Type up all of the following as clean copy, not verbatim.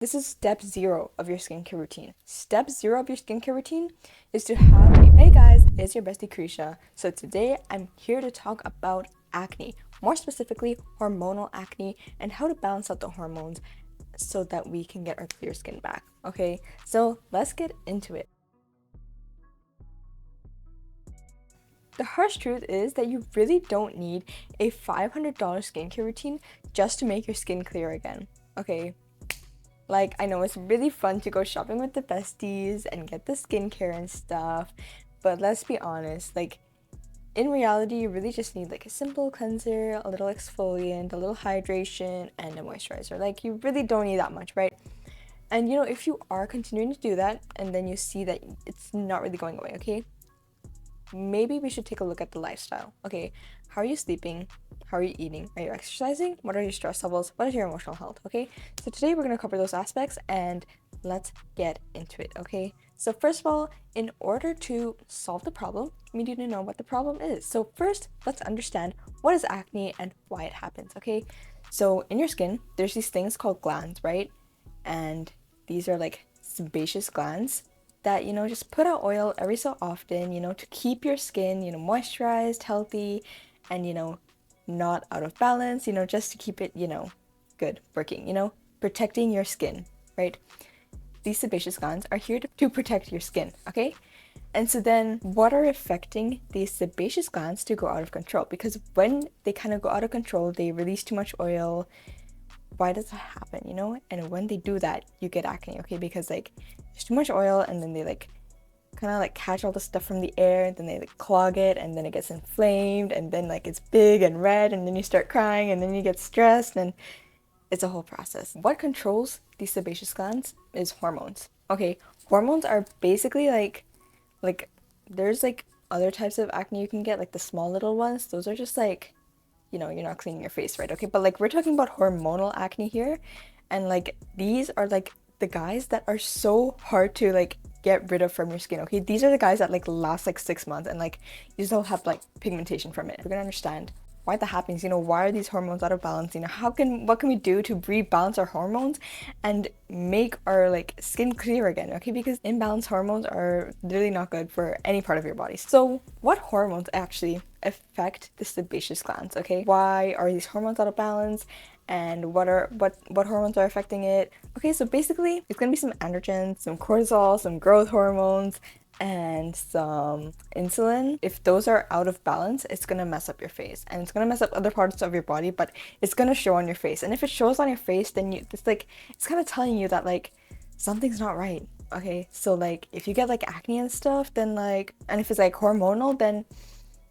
This is step 0 of your skincare routine. Step 0 of your skincare routine is to have a, hey guys, it's your bestie Krisha. So today I'm here to talk about acne, more specifically hormonal acne and how to balance out the hormones so that we can get our clear skin back. Okay, so let's get into it. The harsh truth is that you really don't need a $500 skincare routine just to make your skin clear again. Okay, like, I know it's really fun to go shopping with the besties and get the skincare and stuff, but let's be honest, like, in reality, you really just need like a simple cleanser, a little exfoliant, a little hydration, and a moisturizer. Like, you really don't need that much, right? And you know, if you are continuing to do that and then you see that it's not really going away, okay? Maybe we should take a look at the lifestyle. Okay, how are you sleeping? How are you eating? Are you exercising? What are your stress levels? What is your emotional health? Okay, so today we're going to cover those aspects and let's get into it. Okay, so first of all, in order to solve the problem, we need to know what the problem is. So first, let's understand what is acne and why it happens. Okay, so in your skin, there's these things called glands, right? And these are like sebaceous glands that, you know, just put out oil every so often, you know, to keep your skin, you know, moisturized, healthy, and, you know, not out of balance, you know, just to keep it, you know, good, working, you know, protecting your skin, right? These sebaceous glands are here to protect your skin, okay? And so then what are affecting these sebaceous glands to go out of control? Because when they kind of go out of control, they release too much oil. Why does that happen, you know? And when they do that, you get acne, okay? Because like there's too much oil and then they like kind of like catch all the stuff from the air and then they like clog it and then it gets inflamed and then like it's big and red and then you start crying and then you get stressed and it's a whole process. What controls these sebaceous glands is hormones. Okay, hormones are basically like there's like other types of acne you can get, like the small little ones. Those are just like, you know, you're not cleaning your face, right? Okay, but like we're talking about hormonal acne here, and like these are like the guys that are so hard to like get rid of from your skin. Okay, these are the guys that like last like 6 months and like you still have like pigmentation from it. We're gonna understand why that happens, you know, why are these hormones out of balance, you know, what can we do to rebalance our hormones and make our like skin clear again, okay? Because imbalanced hormones are really not good for any part of your body. So what hormones actually affect the sebaceous glands, okay? Why are these hormones out of balance and what hormones are affecting it? Okay, so basically it's gonna be some androgens, some cortisol, some growth hormones, and some insulin. If those are out of balance, it's gonna mess up your face and it's gonna mess up other parts of your body, but it's gonna show on your face. And if it shows on your face, then it's like it's kind of telling you that like something's not right. Okay, so like if you get like acne and stuff, then like, and if it's like hormonal, then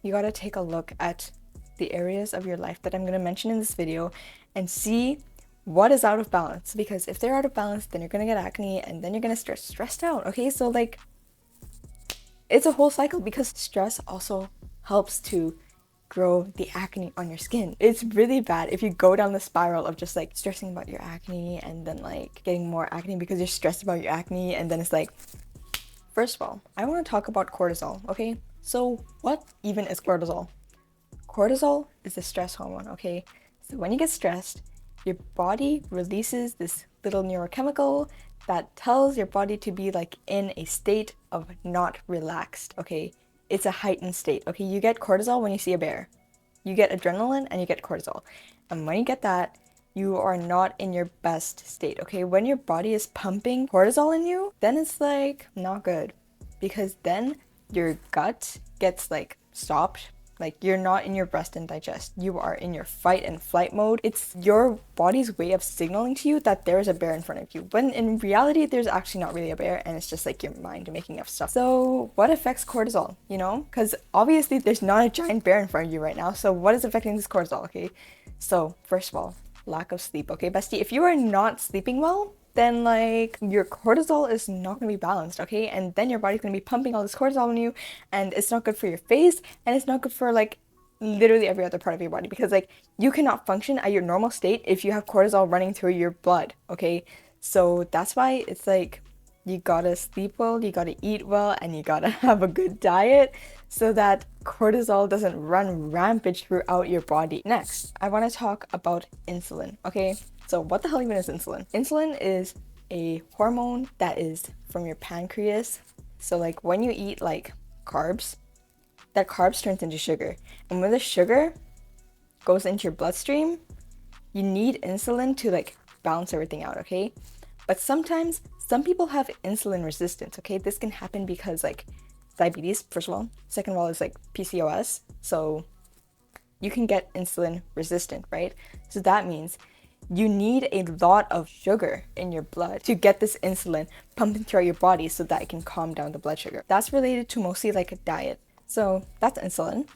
you gotta take a look at the areas of your life that I'm gonna mention in this video and see what is out of balance. Because if they're out of balance, then you're gonna get acne and then you're gonna start stressed out. Okay, so like it's a whole cycle because stress also helps to grow the acne on your skin. It's really bad if you go down the spiral of just like stressing about your acne and then like getting more acne because you're stressed about your acne, and then it's like, first of all, I want to talk about cortisol, okay? So what even is cortisol? Cortisol is a stress hormone, okay? So when you get stressed, your body releases this little neurochemical that tells your body to be like in a state of not relaxed, okay? It's a heightened state, okay? You get cortisol when you see a bear. You get adrenaline and you get cortisol. And when you get that, you are not in your best state, okay? When your body is pumping cortisol in you, then it's like not good because then your gut gets like stopped. Like you're not in your rest and digest. You are in your fight and flight mode. It's your body's way of signaling to you that there is a bear in front of you. When in reality, there's actually not really a bear and it's just like your mind making up stuff. So what affects cortisol, you know? Because obviously there's not a giant bear in front of you right now. So what is affecting this cortisol, okay? So first of all, lack of sleep, okay, bestie? If you are not sleeping well, then like your cortisol is not going to be balanced, okay? And then your body's going to be pumping all this cortisol on you and it's not good for your face and it's not good for like literally every other part of your body because like you cannot function at your normal state if you have cortisol running through your blood, okay? So that's why it's like you gotta sleep well, you gotta eat well, and you gotta have a good diet so that cortisol doesn't run rampage throughout your body. Next, I want to talk about insulin, okay? So what the hell even is insulin? Insulin is a hormone that is from your pancreas. So like when you eat like carbs, that carbs turns into sugar. And when the sugar goes into your bloodstream, you need insulin to like balance everything out, okay? But sometimes some people have insulin resistance, okay? This can happen because like diabetes, first of all. Second of all is like PCOS. So you can get insulin resistant, right? So that means you need a lot of sugar in your blood to get this insulin pumping throughout your body so that it can calm down the blood sugar. That's related to mostly like a diet. So that's insulin.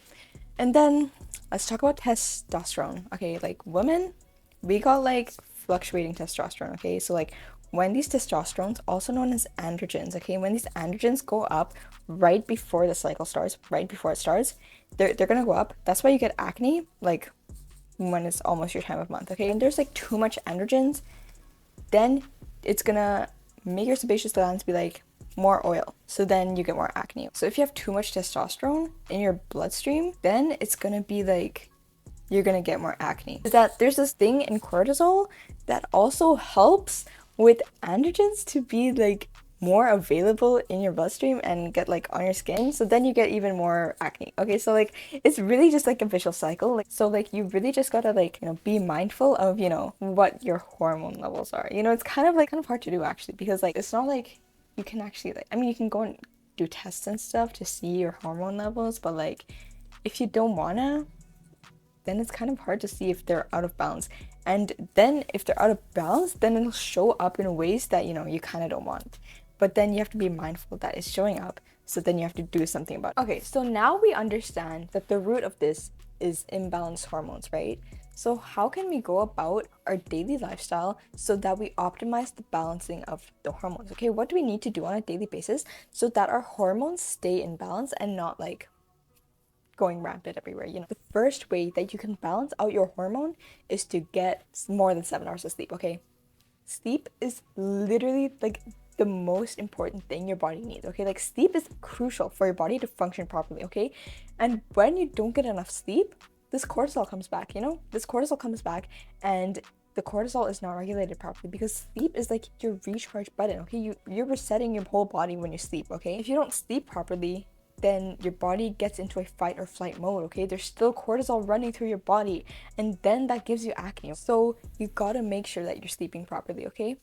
And then let's talk about testosterone. Okay, like women, we got like fluctuating testosterone, okay? So like when these testosterones, also known as androgens, okay, when these androgens go up right before the cycle starts, right before it starts, they're gonna go up. That's why you get acne, like when it's almost your time of month, okay? And there's like too much androgens, then it's gonna make your sebaceous glands be like more oil. So then you get more acne. So if you have too much testosterone in your bloodstream, then it's gonna be like you're gonna get more acne. Is that there's this thing in cortisol that also helps with androgens to be like more available in your bloodstream and get like on your skin, so then you get even more acne. Okay, so like it's really just like a vicious cycle. Like so like you really just gotta like, you know, be mindful of, you know, what your hormone levels are. You know, it's kind of hard to do actually, because like it's not like you can actually like, I mean, you can go and do tests and stuff to see your hormone levels, but like if you don't wanna, then it's kind of hard to see if they're out of balance. And then if they're out of balance, then it'll show up in ways that, you know, you kind of don't want. But then you have to be mindful that it's showing up. So then you have to do something about it. Okay, so now we understand that the root of this is imbalanced hormones, right? So how can we go about our daily lifestyle so that we optimize the balancing of the hormones? Okay, what do we need to do on a daily basis so that our hormones stay in balance and not like going rampant everywhere? You know, the first way that you can balance out your hormone is to get more than 7 hours of sleep, okay? Sleep is literally like the most important thing your body needs, okay? Like sleep is crucial for your body to function properly, okay? And when you don't get enough sleep, this cortisol comes back, you know? This cortisol comes back, and the cortisol is not regulated properly because sleep is like your recharge button, okay? You're resetting your whole body when you sleep, okay? If you don't sleep properly, then your body gets into a fight or flight mode, okay? There's still cortisol running through your body, and then that gives you acne. So you gotta make sure that you're sleeping properly, okay?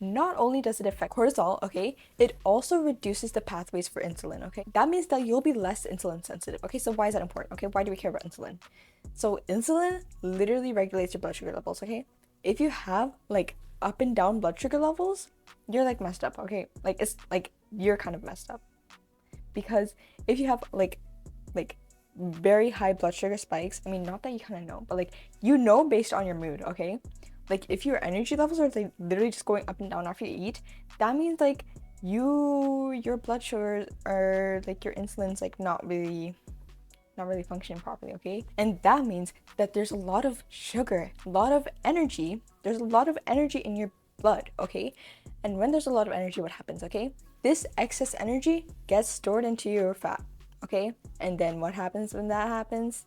Not only does it affect cortisol, okay, it also reduces the pathways for insulin, okay? That means that you'll be less insulin sensitive, okay? So why is that important, okay? Why do we care about insulin? So insulin literally regulates your blood sugar levels, okay? If you have like up and down blood sugar levels, you're like messed up, okay? Like it's like you're kind of messed up. Because if you have like very high blood sugar spikes, I mean, not that you kind of know, but like you know based on your mood, okay? Like if your energy levels are like literally just going up and down after you eat, that means like your blood sugar or like your insulin's like not really functioning properly, okay? And that means that there's a lot of sugar, a lot of energy. There's a lot of energy in your blood, okay? And when there's a lot of energy, what happens, okay? This excess energy gets stored into your fat, okay? And then what happens when that happens?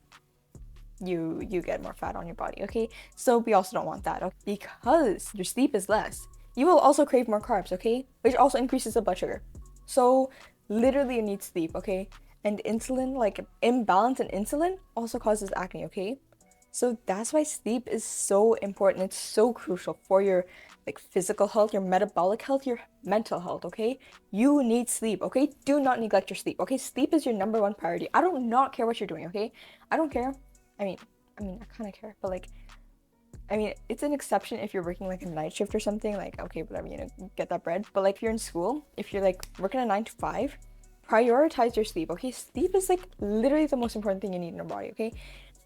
You get more fat on your body, okay? So we also don't want that, okay? Because your sleep is less. You will also crave more carbs, okay? Which also increases the blood sugar. So literally you need sleep, okay? And insulin, like imbalance in insulin also causes acne, okay? So that's why sleep is so important. It's so crucial for your like physical health, your metabolic health, your mental health, okay? You need sleep, okay? Do not neglect your sleep, okay? Sleep is your number one priority. I don't not care what you're doing, okay? I don't care. I mean, I kind of care, but like, I mean, it's an exception if you're working like a night shift or something, like, okay, whatever, you know, get that bread. But like if you're in school, if you're like working a 9 to 5, prioritize your sleep, okay? Sleep is like literally the most important thing you need in your body, okay?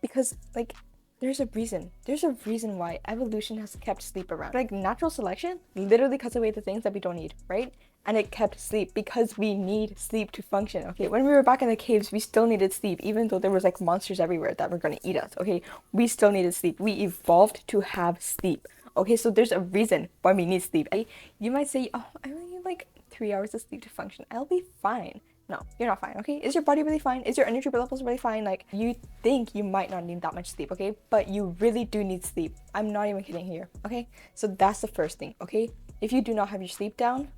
Because like there's a reason why evolution has kept sleep around. Like natural selection literally cuts away the things that we don't need, right? And it kept sleep because we need sleep to function, okay? When we were back in the caves, we still needed sleep, even though there was like monsters everywhere that were gonna eat us, okay? We still needed sleep. We evolved to have sleep, okay? So there's a reason why we need sleep. You might say, oh, I only need like 3 hours of sleep to function. I'll be fine. No, you're not fine, okay? Is your body really fine? Is your energy levels really fine? Like, you think you might not need that much sleep, okay? But you really do need sleep. I'm not even kidding here, okay? So that's the first thing, okay? if you do not have your sleep down,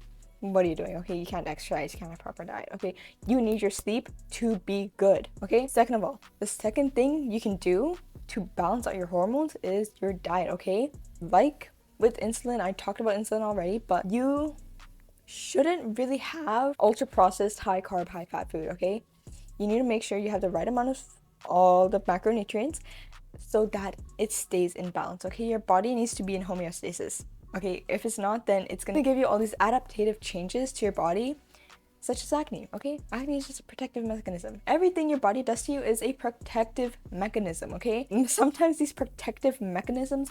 what are you doing? Okay, you can't exercise, you can't have proper diet. Okay, you need your sleep to be good. Okay, second of all, the second thing you can do to balance out your hormones is your diet. Okay, like with insulin, I talked about insulin already, but you shouldn't really have ultra processed, high carb, high fat food. Okay, you need to make sure you have the right amount of all the macronutrients so that it stays in balance. Okay, your body needs to be in homeostasis. Okay, if it's not, then it's gonna give you all these adaptive changes to your body, such as acne. Okay, acne is just a protective mechanism. Everything your body does to you is a protective mechanism. Okay, and sometimes these protective mechanisms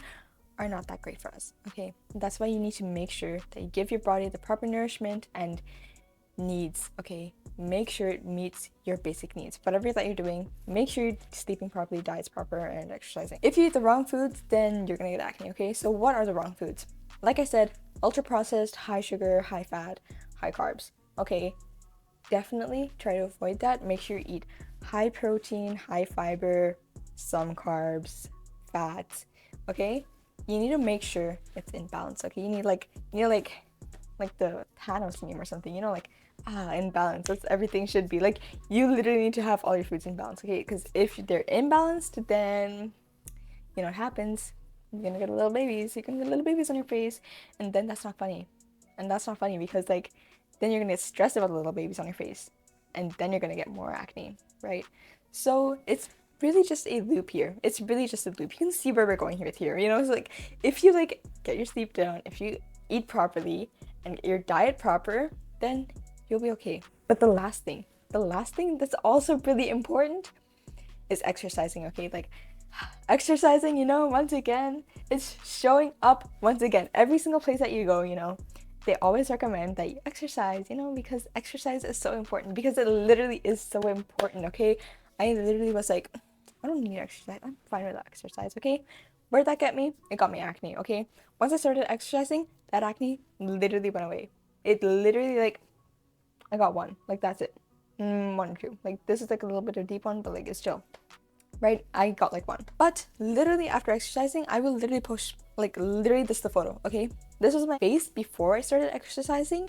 are not that great for us. Okay, that's why you need to make sure that you give your body the proper nourishment and needs. Okay, make sure it meets your basic needs. Whatever that you're doing, make sure you're sleeping properly, diet's proper, and exercising. If you eat the wrong foods, then you're gonna get acne. Okay, so what are the wrong foods? Like I said, ultra processed, high sugar, high fat, high carbs. Okay, definitely try to avoid that. Make sure you eat high protein, high fiber, some carbs, fats. Okay, you need to make sure it's in balance. Okay, you need like the Thanos meme or something, like in balance. That's everything should be. Like, you literally need to have all your foods in balance. Okay, because if they're imbalanced, then what happens. You're gonna get little babies. You're gonna get little babies on your face, and then that's not funny. And that's not funny because then you're gonna get stressed about the little babies on your face, and then you're gonna get more acne, right? So it's really just a loop here. It's really just a loop. You can see where we're going here. It's like, if you get your sleep down, if you eat properly and your diet proper, then you'll be okay. But the last thing that's also really important is exercising. Okay, exercising, once again, it's showing up once again. Every single place that you go, they always recommend that you exercise, because exercise is so important, because it literally is so important. Okay, I literally was like, I don't need exercise, I'm fine with exercise. Okay, where'd that get me? It got me acne. Okay, once I started exercising, that acne literally went away. It literally, I got one, that's it. One or two, this is a little bit of a deep one, but it's chill, right? I got one. But literally after exercising, I will literally post, literally, this is the photo. Okay, this was my face before I started exercising,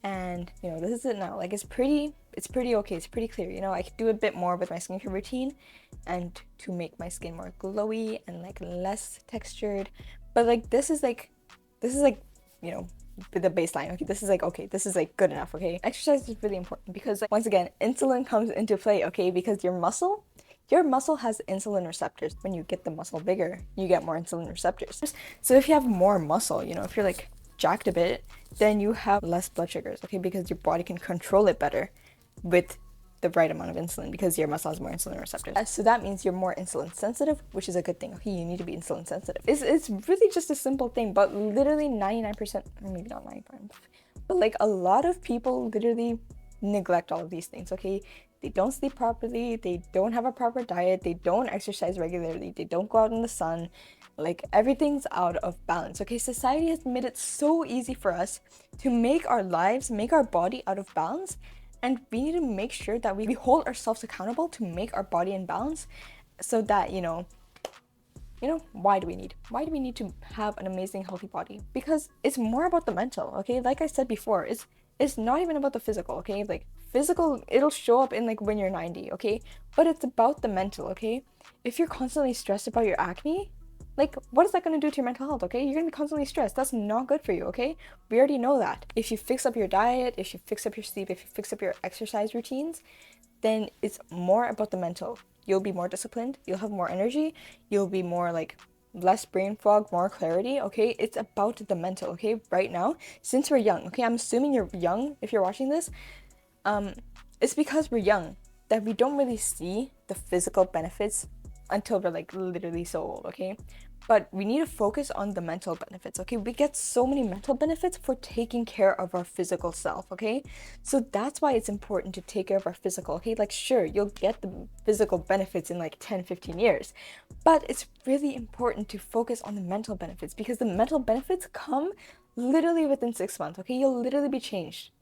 and this is it now. It's pretty okay, it's pretty clear. I could do a bit more with my skincare routine and to make my skin more glowy and less textured, but this is the baseline. Okay, this is okay, this is good enough. Okay, exercise is really important because once again, insulin comes into play. Okay, because your muscle has insulin receptors. When you get the muscle bigger, you get more insulin receptors. So if you have more muscle, if you're jacked a bit, then you have less blood sugars. Okay, because your body can control it better with the right amount of insulin, because your muscle has more insulin receptors. So that means you're more insulin sensitive, which is a good thing. Okay, you need to be insulin sensitive. It's really just a simple thing, but literally 99%, or maybe not 99%, but a lot of people literally neglect all of these things. Okay, they don't sleep properly, they don't have a proper diet, they don't exercise regularly, they don't go out in the sun. Everything's out of balance. Okay, society has made it so easy for us to make our body out of balance, and we need to make sure that we hold ourselves accountable to make our body in balance, so that why do we need to have an amazing healthy body? Because it's more about the mental. Okay, like I said before, it's not even about the physical. Okay, physical, it'll show up in when you're 90. Okay, but it's about the mental. Okay, if you're constantly stressed about your acne, what is that going to do to your mental health? Okay, you're going to be constantly stressed. That's not good for you. Okay, we already know that. If you fix up your diet, if you fix up your sleep, if you fix up your exercise routines, then it's more about the mental. You'll be more disciplined, you'll have more energy, you'll be more less brain fog, more clarity. Okay, it's about the mental. Okay, right now, since we're young, okay, I'm assuming you're young if you're watching this, it's because we're young that we don't really see the physical benefits until we're literally so old. Okay, but we need to focus on the mental benefits. Okay, we get so many mental benefits for taking care of our physical self. Okay, so that's why it's important to take care of our physical. Okay, sure, you'll get the physical benefits in 10-15 years, but it's really important to focus on the mental benefits, because the mental benefits come literally within 6 months. Okay, you will literally be changed.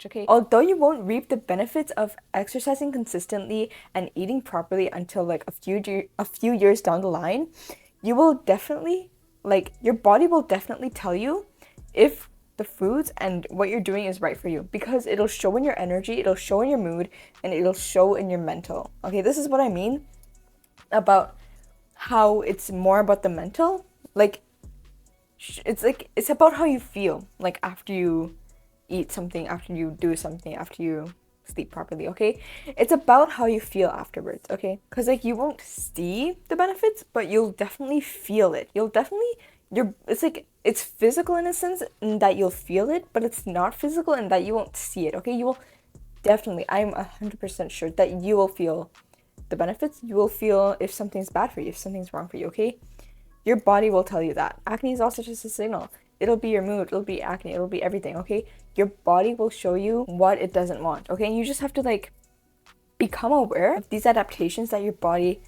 Okay, although you won't reap the benefits of exercising consistently and eating properly until a few years down the line, you will definitely your body will definitely tell you if the foods and what you're doing is right for you, because it'll show in your energy, it'll show in your mood, and it'll show in your mental. Okay, this is what I mean about how it's more about the mental. Like it's about how you feel like after you eat something, after you do something, after you sleep properly. Okay, it's about how you feel afterwards. Okay, because like you won't see the benefits, but you'll definitely feel it. You'll definitely it's like it's physical in a sense in that you'll feel it, but it's not physical in that you won't see it. Okay, you will definitely, I'm 100% sure that you will feel the benefits. You will feel if something's bad for you, if something's wrong for you. Okay, your body will tell you that. Acne is also just a signal. It'll be your mood, it'll be acne, it'll be everything. Okay, your body will show you what it doesn't want. Okay, and you just have to like become aware of these adaptations that your body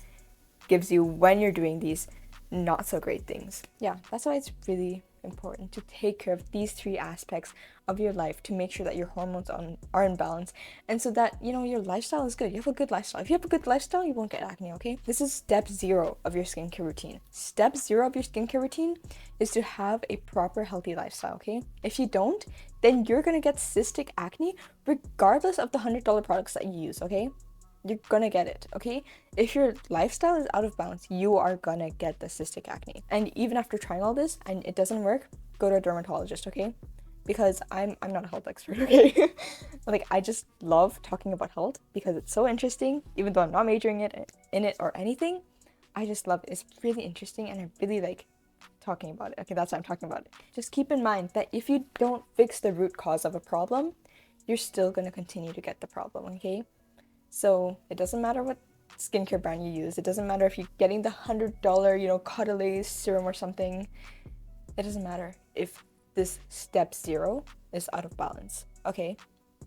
gives you when you're doing these not so great things. Yeah, that's why it's really important to take care of these three aspects of your life to make sure that your hormones are in balance, and so that, you know, your lifestyle is good. You have a good lifestyle. If you have a good lifestyle, you won't get acne. Okay, this is step 0 of your skincare routine. Step 0 of your skincare routine is to have a proper healthy lifestyle. Okay, if you don't, then you're gonna get cystic acne regardless of the $100 products that you use. Okay, you're gonna get it. Okay, if your lifestyle is out of balance, you are gonna get the cystic acne. And even after trying all this and it doesn't work, go to a dermatologist. Okay, because I'm not a health expert. Okay, like I just love talking about health because it's so interesting. Even though I'm not majoring in it or anything, I just love it. It's really interesting and I really like talking about it. Okay, that's why I'm talking about it. Just keep in mind that if you don't fix the root cause of a problem, you're still gonna continue to get the problem. Okay, so it doesn't matter what skincare brand you use. It doesn't matter if you're getting the $100, you know, Caudalie serum or something. It doesn't matter if this step 0 is out of balance. Okay,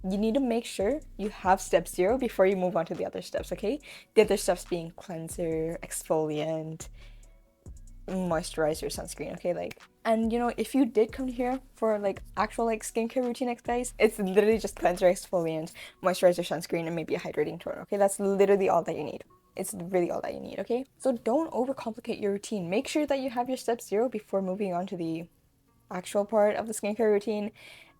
you need to make sure you have step 0 before you move on to the other steps. Okay, the other steps being cleanser, exfoliant, moisturizer, sunscreen. Okay, like, and you know, if you did come here for like actual like skincare routine, guys, it's literally just cleanser, exfoliant, moisturizer, sunscreen, and maybe a hydrating toner. Okay, that's literally all that you need. It's really all that you need. Okay, so don't overcomplicate your routine. Make sure that you have your step 0 before moving on to the actual part of the skincare routine,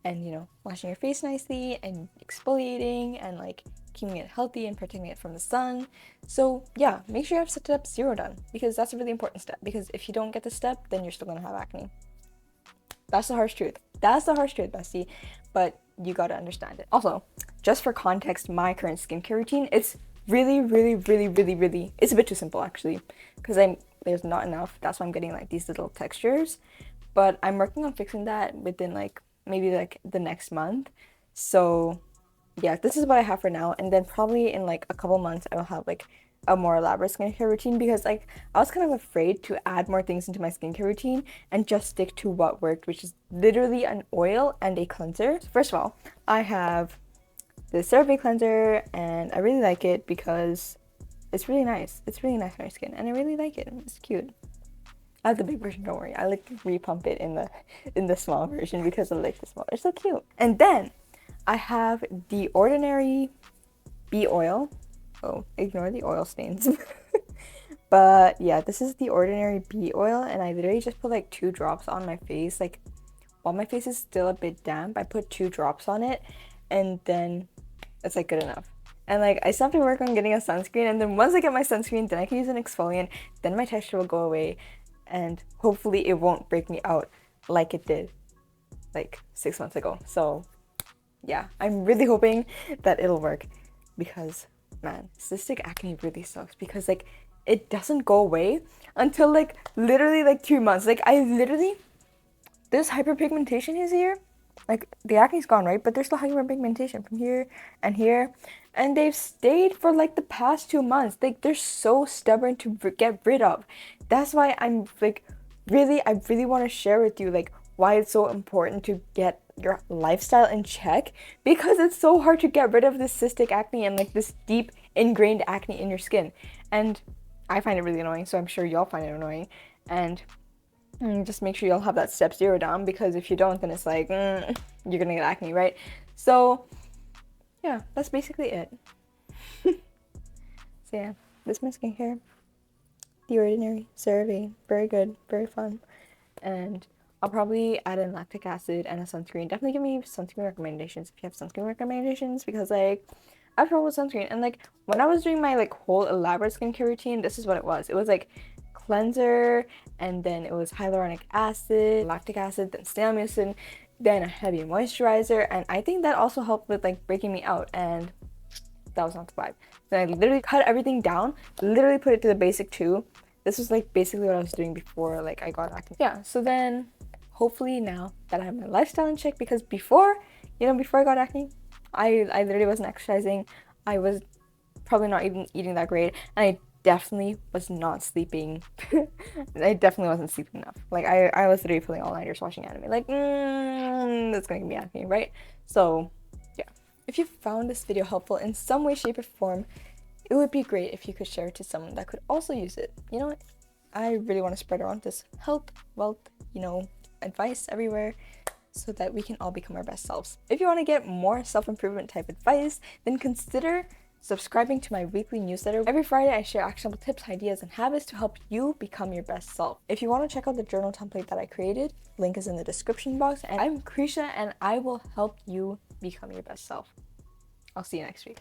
and, you know, washing your face nicely and exfoliating and like keeping it healthy and protecting it from the sun. So yeah, make sure you have step 0 done, because that's a really important step. Because if you don't get the step, then you're still gonna have acne. That's the harsh truth. That's the harsh truth, bestie. But you gotta understand it. Also, just for context, my current skincare routine, it's really, it's a bit too simple actually, because there's not enough. That's why I'm getting like these little textures. But I'm working on fixing that within like maybe like the next month. So yeah, this is what I have for now, and then probably in like a couple months I will have like a more elaborate skincare routine, because like I was kind of afraid to add more things into my skincare routine and just stick to what worked, which is literally an oil and a cleanser. First of all, I have the CeraVe cleanser and I really like it because it's really nice. It's really nice on your skin and I really like it. It's cute. I have the big version, don't worry. I like repump it in the small version because I like the small. It's so cute. And then I have the ordinary bee oil. Oh, ignore the oil stains. But yeah, this is the ordinary bee oil, and I literally just put like 2 drops on my face. Like while my face is still a bit damp, I put 2 drops on it, and then it's like good enough. And like I still have to work on getting a sunscreen, and then once I get my sunscreen, then I can use an exfoliant, then my texture will go away, and hopefully it won't break me out like it did like 6 months ago. So yeah, I'm really hoping that it'll work, because man, cystic acne really sucks, because like it doesn't go away until like literally like 3 months. Like I literally, this hyperpigmentation is here. Like the acne's gone, right? But there's still hyperpigmentation from here and here, and they've stayed for like the past 2 months. Like they're so stubborn to get rid of. That's why I'm like I really want to share with you like why it's so important to get your lifestyle in check, because it's so hard to get rid of this cystic acne and like this deep ingrained acne in your skin. And I find it really annoying, so I'm sure y'all find it annoying. And just make sure you'll have that step 0 down, because if you don't, then it's like you're gonna get acne, right? So yeah, that's basically it. So yeah, this is my skincare. The Ordinary CeraVe, very good, very fun. And I'll probably add in lactic acid and a sunscreen. Definitely give me sunscreen recommendations if you have sunscreen recommendations, because like I have trouble with sunscreen. And like when I was doing my like whole elaborate skincare routine, this is what it was. It was like cleanser, and then it was hyaluronic acid, lactic acid, then stammucin, then a heavy moisturizer. And I think that also helped with like breaking me out, and that was not the vibe. Then I literally cut everything down, literally put it to the basic 2. This was like basically what I was doing before like I got acne. Yeah, so then hopefully now that I have my lifestyle in check, because before, before I got acne, I literally wasn't exercising. I was probably not even eating that great, and I definitely was not sleeping. I definitely wasn't sleeping enough. Like I was literally pulling all-nighters watching anime. Like, that's gonna give me acne, right? So yeah. If you found this video helpful in some way, shape, or form, it would be great if you could share it to someone that could also use it. You know what? I really want to spread around this health, wealth, advice everywhere, so that we can all become our best selves. If you want to get more self-improvement type advice, then consider subscribing to my weekly newsletter. Every Friday, I share actionable tips, ideas, and habits to help you become your best self. If you want to check out the journal template that I created, link is in the description box. And I'm Krisha, and I will help you become your best self. I'll see you next week.